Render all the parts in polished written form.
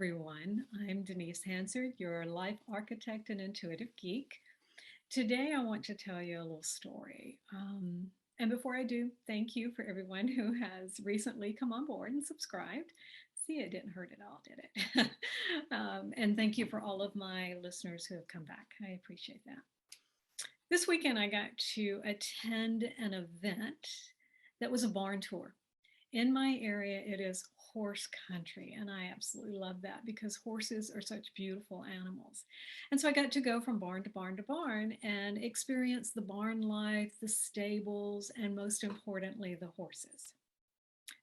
everyone. I'm Denise Hansard, your life architect and intuitive geek. Today, I want to tell you a little story. And before I do, thank you for everyone who has recently come on board and subscribed. See, it didn't hurt at all, did it? And thank you for all of my listeners who have come back. I appreciate that. This weekend, I got to attend an event that was a barn tour. In my area, it is horse country, and I absolutely love that because horses are such beautiful animals. And so I got to go from barn to barn to barn and experience the barn life, the stables, and most importantly, the horses.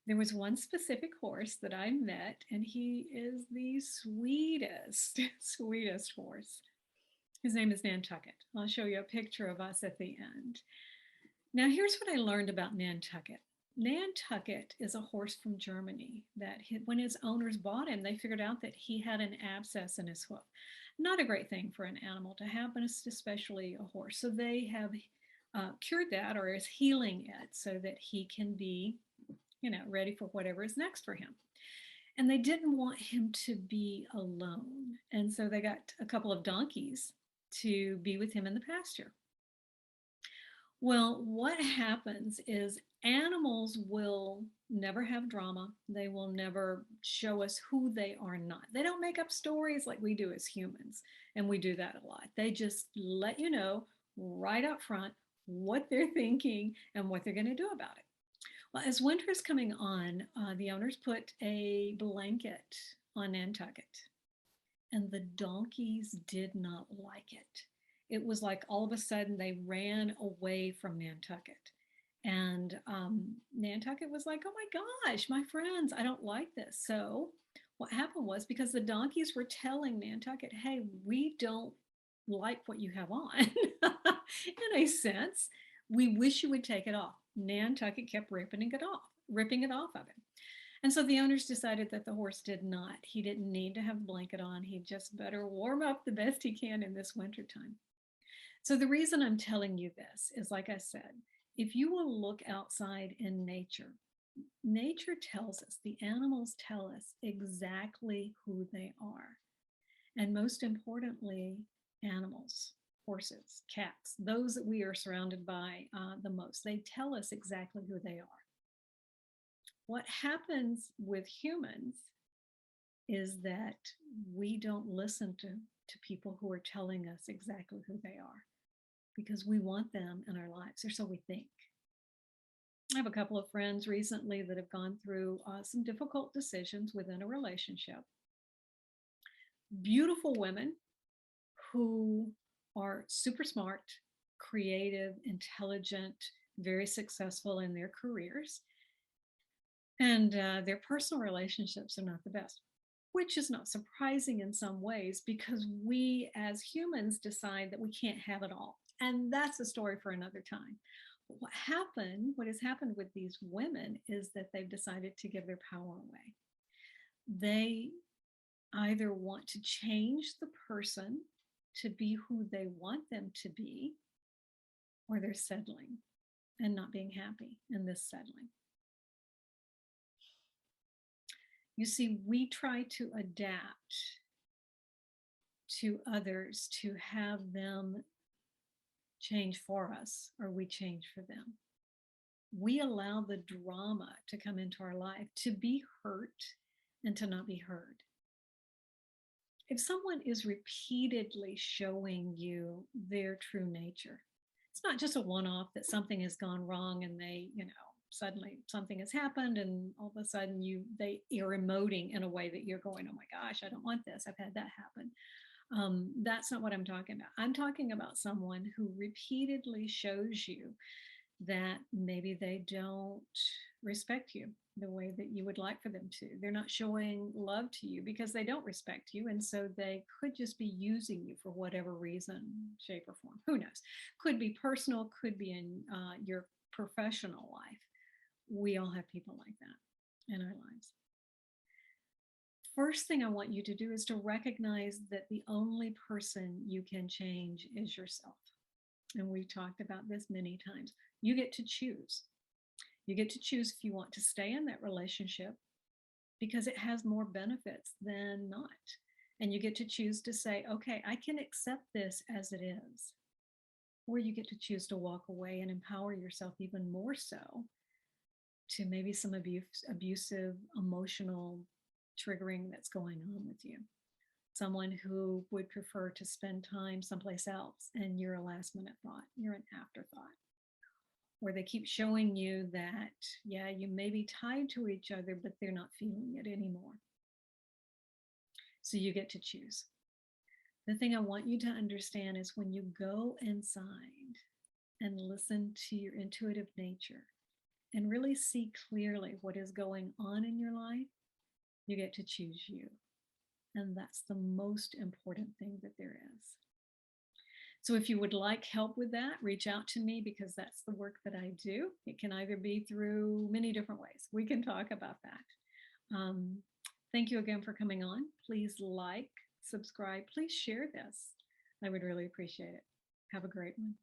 There was one specific horse that I met, and he is the sweetest, sweetest horse. His name is Nantucket. I'll show you a picture of us at the end. Now, here's what I learned about Nantucket. Nantucket is a horse from Germany that when his owners bought him, they figured out that he had an abscess in his hoof. Not a great thing for an animal to have, but it's especially a horse. So they have cured that or is healing it so that he can be, ready for whatever is next for him. And they didn't want him to be alone. And so they got a couple of donkeys to be with him in the pasture. Well, what happens is animals will never have drama. They will never show us who they are not. They don't make up stories like we do as humans, and we do that a lot. They just let you know right up front what they're thinking and what they're going to do about it. Well, as winter is coming on, the owners put a blanket on Nantucket, and the donkeys did not like it. It was like all of a sudden they ran away from Nantucket. And Nantucket was like, oh my gosh, my friends, I don't like this. So what happened was because the donkeys were telling Nantucket, hey, we don't like what you have on. In a sense, we wish you would take it off. Nantucket kept ripping it off of him. And so the owners decided that the horse did not. He didn't need to have a blanket on. He just better warm up the best he can in this wintertime. So the reason I'm telling you this is, like I said, if you will look outside in nature, nature tells us, the animals tell us exactly who they are. And most importantly, animals, horses, cats, those that we are surrounded by the most, they tell us exactly who they are. What happens with humans is that we don't listen to people who are telling us exactly who they are because we want them in our lives, or so we think. I have a couple of friends recently that have gone through some difficult decisions within a relationship. Beautiful women who are super smart, creative, intelligent, very successful in their careers. And their personal relationships are not the best, which is not surprising in some ways because we as humans decide that we can't have it all. And that's a story for another time. But what has happened with these women is that they've decided to give their power away. They either want to change the person to be who they want them to be, or they're settling and not being happy in this settling. You see, we try to adapt to others to have them change for us, or we change for them. We allow the drama to come into our life to be hurt and to not be heard. If someone is repeatedly showing you their true nature, it's not just a one-off that something has gone wrong and they, suddenly something has happened and all of a sudden they are emoting in a way that you're going, oh my gosh, I don't want this. I've had that happen. That's not what I'm talking about. I'm talking about someone who repeatedly shows you that maybe they don't respect you the way that you would like for them to. They're not showing love to you because they don't respect you. And so they could just be using you for whatever reason, shape, or form. Who knows? Could be personal, could be in your professional life. We all have people like that in our lives. First thing I want you to do is to recognize that the only person you can change is yourself. And we've talked about this many times. You get to choose. You get to choose if you want to stay in that relationship because it has more benefits than not. And you get to choose to say, okay, I can accept this as it is. Or you get to choose to walk away and empower yourself even more so to maybe some abusive, emotional triggering that's going on with you. Someone who would prefer to spend time someplace else and you're a last minute thought, you're an afterthought. Or they keep showing you that, yeah, you may be tied to each other, but they're not feeling it anymore. So you get to choose. The thing I want you to understand is when you go inside and listen to your intuitive nature and really see clearly what is going on in your life, you get to choose you. And that's the most important thing that there is. So if you would like help with that, reach out to me because that's the work that I do. It can either be through many different ways. We can talk about that. Thank you again for coming on. Please like, subscribe, please share this. I would really appreciate it. Have a great one.